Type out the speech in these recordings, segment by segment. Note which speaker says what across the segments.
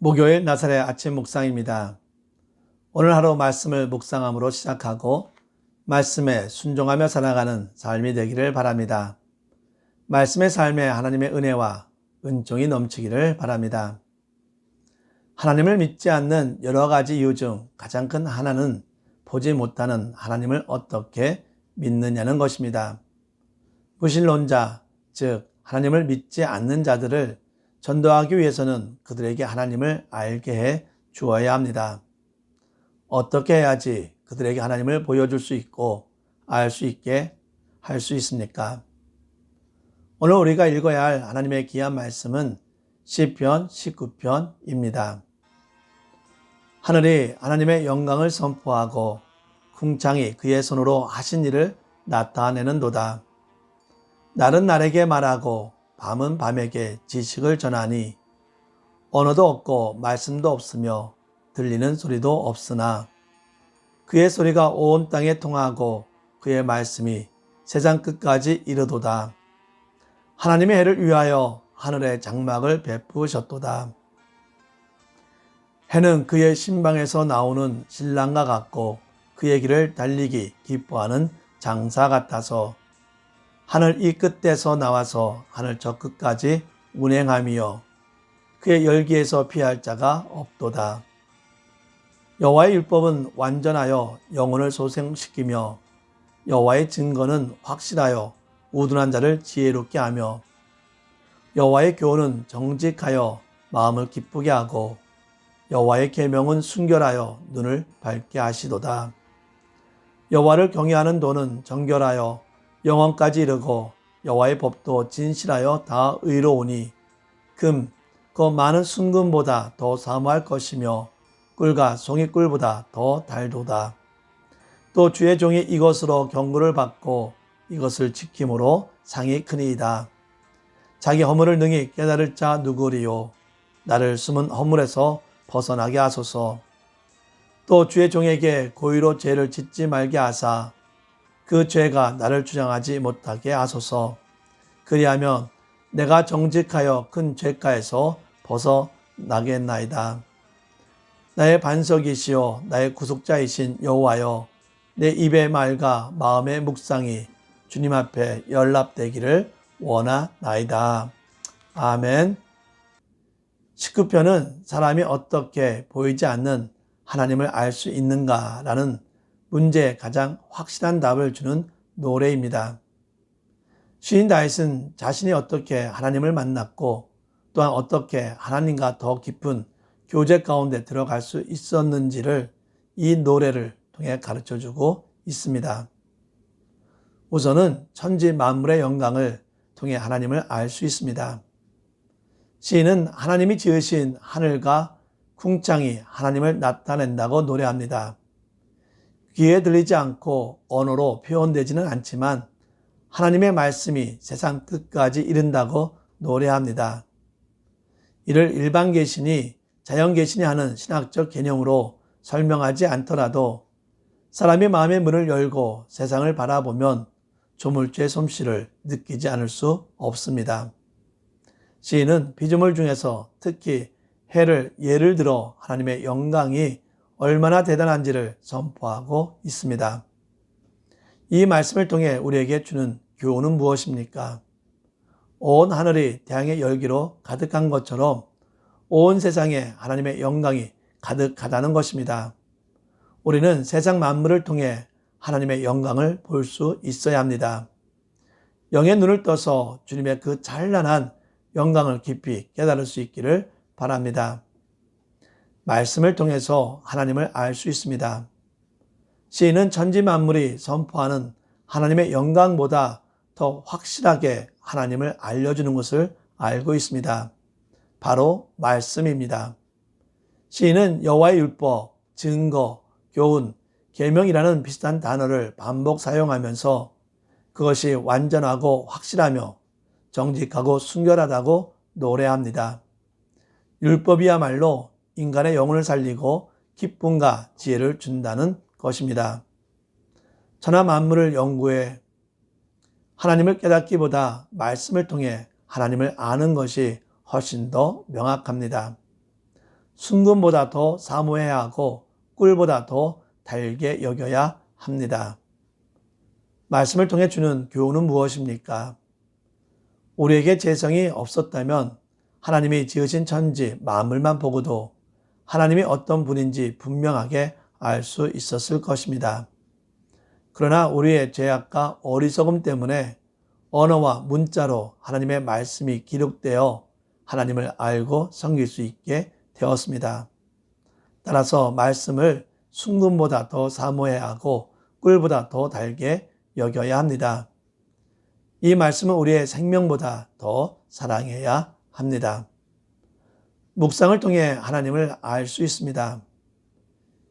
Speaker 1: 목요일 나사렛 아침 묵상입니다. 오늘 하루 말씀을 묵상함으로 시작하고 말씀에 순종하며 살아가는 삶이 되기를 바랍니다. 말씀의 삶에 하나님의 은혜와 은총이 넘치기를 바랍니다. 하나님을 믿지 않는 여러 가지 이유 중 가장 큰 하나는 보지 못하는 하나님을 어떻게 믿느냐는 것입니다. 무신론자, 즉 하나님을 믿지 않는 자들을 전도하기 위해서는 그들에게 하나님을 알게 해 주어야 합니다. 어떻게 해야지 그들에게 하나님을 보여줄 수 있고 알 수 있게 할 수 있습니까? 오늘 우리가 읽어야 할 하나님의 귀한 말씀은 시편 19편입니다. 하늘이 하나님의 영광을 선포하고 궁창이 그의 손으로 하신 일을 나타내는도다. 날은 날에게 말하고 밤은 밤에게 지식을 전하니 언어도 없고 말씀도 없으며 들리는 소리도 없으나 그의 소리가 온 땅에 통하고 그의 말씀이 세상 끝까지 이르도다. 하나님의 해를 위하여 하늘에 장막을 베푸셨도다. 해는 그의 신방에서 나오는 신랑과 같고 그의 길을 달리기 기뻐하는 장사 같아서 하늘 이 끝에서 나와서 하늘 저 끝까지 운행하며 그의 열기에서 피할 자가 없도다. 여호와의 율법은 완전하여 영혼을 소생시키며 여호와의 증거는 확실하여 우둔한 자를 지혜롭게 하며 여호와의 교훈은 정직하여 마음을 기쁘게 하고 여호와의 계명은 순결하여 눈을 밝게 하시도다. 여호와를 경외하는 도는 정결하여 영원까지 이르고 여호와의 법도 진실하여 다 의로우니 금, 그 많은 순금보다 더 사모할 것이며 꿀과 송이꿀보다 더 달도다. 또 주의 종이 이것으로 경고를 받고 이것을 지킴으로 상이 크니이다. 자기 허물을 능히 깨달을 자 누구리요. 나를 숨은 허물에서 벗어나게 하소서. 또 주의 종에게 고의로 죄를 짓지 말게 하사 그 죄가 나를 주장하지 못하게 하소서. 그리하면 내가 정직하여 큰 죄가에서 벗어나겠나이다. 나의 반석이시요 나의 구속자이신 여호와여, 내 입의 말과 마음의 묵상이 주님 앞에 연락되기를 원하나이다. 아멘. 19편은 사람이 어떻게 보이지 않는 하나님을 알 수 있는가라는 문제에 가장 확실한 답을 주는 노래입니다. 시인 다윗은 자신이 어떻게 하나님을 만났고 또한 어떻게 하나님과 더 깊은 교제 가운데 들어갈 수 있었는지를 이 노래를 통해 가르쳐주고 있습니다. 우선은 천지 만물의 영광을 통해 하나님을 알 수 있습니다. 시인은 하나님이 지으신 하늘과 궁창이 하나님을 나타낸다고 노래합니다. 귀에 들리지 않고 언어로 표현되지는 않지만 하나님의 말씀이 세상 끝까지 이른다고 노래합니다. 이를 일반 계신이 자연 계신이 하는 신학적 개념으로 설명하지 않더라도 사람의 마음의 문을 열고 세상을 바라보면 조물주의 솜씨를 느끼지 않을 수 없습니다. 시인은 피조물 중에서 특히 해를 예를 들어 하나님의 영광이 얼마나 대단한지를 선포하고 있습니다. 이 말씀을 통해 우리에게 주는 교훈은 무엇입니까? 온 하늘이 태양의 열기로 가득한 것처럼 온 세상에 하나님의 영광이 가득하다는 것입니다. 우리는 세상 만물을 통해 하나님의 영광을 볼 수 있어야 합니다. 영의 눈을 떠서 주님의 그 찬란한 영광을 깊이 깨달을 수 있기를 바랍니다. 말씀을 통해서 하나님을 알 수 있습니다. 시인은 천지 만물이 선포하는 하나님의 영광보다 더 확실하게 하나님을 알려주는 것을 알고 있습니다. 바로 말씀입니다. 시인은 여호와의 율법, 증거, 교훈, 계명이라는 비슷한 단어를 반복 사용하면서 그것이 완전하고 확실하며 정직하고 순결하다고 노래합니다. 율법이야말로 인간의 영혼을 살리고 기쁨과 지혜를 준다는 것입니다. 천하 만물을 연구해 하나님을 깨닫기보다 말씀을 통해 하나님을 아는 것이 훨씬 더 명확합니다. 순금보다 더 사모해야 하고 꿀보다 더 달게 여겨야 합니다. 말씀을 통해 주는 교훈은 무엇입니까? 우리에게 재성이 없었다면 하나님이 지으신 천지 만물만 보고도 하나님이 어떤 분인지 분명하게 알 수 있었을 것입니다. 그러나 우리의 죄악과 어리석음 때문에 언어와 문자로 하나님의 말씀이 기록되어 하나님을 알고 섬길 수 있게 되었습니다. 따라서 말씀을 순금보다 더 사모해야 하고 꿀보다 더 달게 여겨야 합니다. 이 말씀은 우리의 생명보다 더 사랑해야 합니다. 묵상을 통해 하나님을 알 수 있습니다.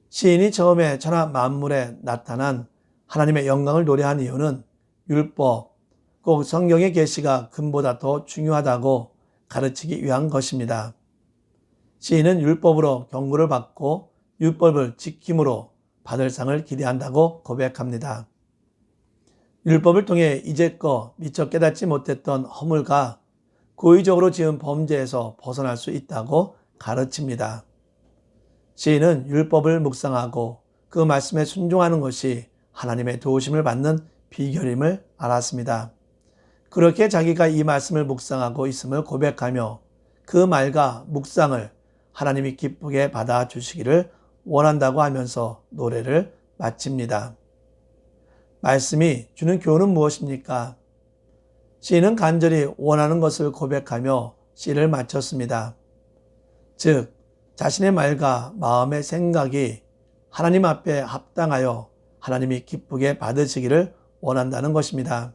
Speaker 1: 시인이 처음에 천하 만물에 나타난 하나님의 영광을 노래한 이유는 율법, 꼭 성경의 계시가 금보다 더 중요하다고 가르치기 위한 것입니다. 시인은 율법으로 경고를 받고 율법을 지킴으로 받을 상을 기대한다고 고백합니다. 율법을 통해 이제껏 미처 깨닫지 못했던 허물과 고의적으로 지은 범죄에서 벗어날 수 있다고 가르칩니다. 시인은 율법을 묵상하고 그 말씀에 순종하는 것이 하나님의 도우심을 받는 비결임을 알았습니다. 그렇게 자기가 이 말씀을 묵상하고 있음을 고백하며 그 말과 묵상을 하나님이 기쁘게 받아주시기를 원한다고 하면서 노래를 마칩니다. 말씀이 주는 교훈은 무엇입니까? 시인은 간절히 원하는 것을 고백하며 시를 마쳤습니다. 즉, 자신의 말과 마음의 생각이 하나님 앞에 합당하여 하나님이 기쁘게 받으시기를 원한다는 것입니다.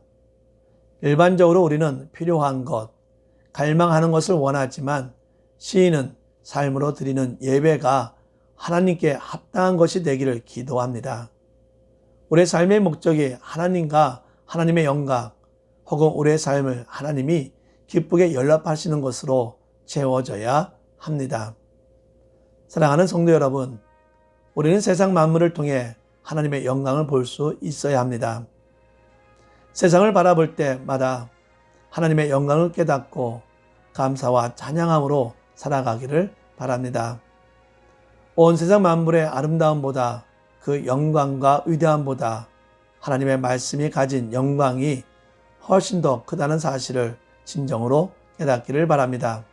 Speaker 1: 일반적으로 우리는 필요한 것, 갈망하는 것을 원하지만 시인은 삶으로 드리는 예배가 하나님께 합당한 것이 되기를 기도합니다. 우리의 삶의 목적이 하나님과 하나님의 영광 혹은 우리의 삶을 하나님이 기쁘게 연락하시는 것으로 채워져야 합니다. 사랑하는 성도 여러분, 우리는 세상 만물을 통해 하나님의 영광을 볼 수 있어야 합니다. 세상을 바라볼 때마다 하나님의 영광을 깨닫고 감사와 찬양함으로 살아가기를 바랍니다. 온 세상 만물의 아름다움보다 그 영광과 위대함보다 하나님의 말씀이 가진 영광이 훨씬 더 크다는 사실을 진정으로 깨닫기를 바랍니다.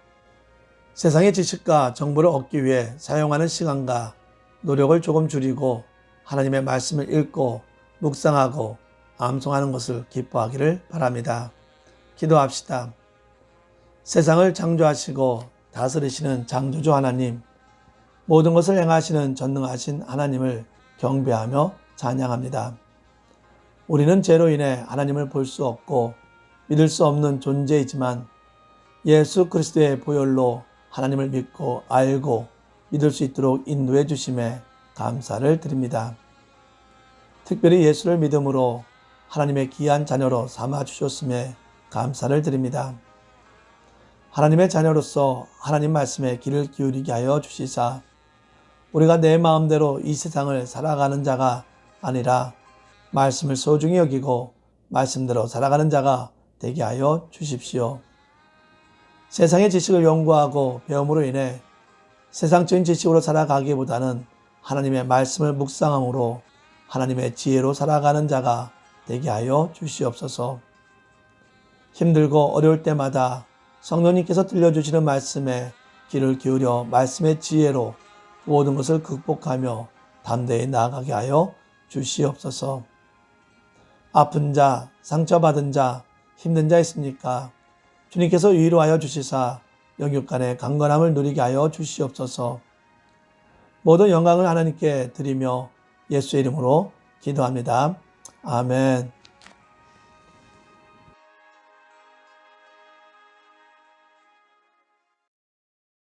Speaker 1: 세상의 지식과 정보를 얻기 위해 사용하는 시간과 노력을 조금 줄이고 하나님의 말씀을 읽고 묵상하고 암송하는 것을 기뻐하기를 바랍니다. 기도합시다. 세상을 창조하시고 다스리시는 창조주 하나님, 모든 것을 행하시는 전능하신 하나님을 경배하며 찬양합니다. 우리는 죄로 인해 하나님을 볼 수 없고 믿을 수 없는 존재이지만 예수 그리스도의 보혈로 하나님을 믿고 알고 믿을 수 있도록 인도해 주심에 감사를 드립니다. 특별히 예수를 믿음으로 하나님의 귀한 자녀로 삼아 주셨음에 감사를 드립니다. 하나님의 자녀로서 하나님 말씀에 귀를 기울이게 하여 주시사 우리가 내 마음대로 이 세상을 살아가는 자가 아니라 말씀을 소중히 여기고 말씀대로 살아가는 자가 되게 하여 주십시오. 세상의 지식을 연구하고 배움으로 인해 세상적인 지식으로 살아가기보다는 하나님의 말씀을 묵상함으로 하나님의 지혜로 살아가는 자가 되게 하여 주시옵소서. 힘들고 어려울 때마다 성령님께서 들려주시는 말씀에 귀를 기울여 말씀의 지혜로 모든 것을 극복하며 담대히 나아가게 하여 주시옵소서. 아픈 자, 상처받은 자, 힘든 자 있습니까? 주님께서 위로하여 주시사 영육간의 강건함을 누리게 하여 주시옵소서. 모든 영광을 하나님께 드리며 예수의 이름으로 기도합니다. 아멘.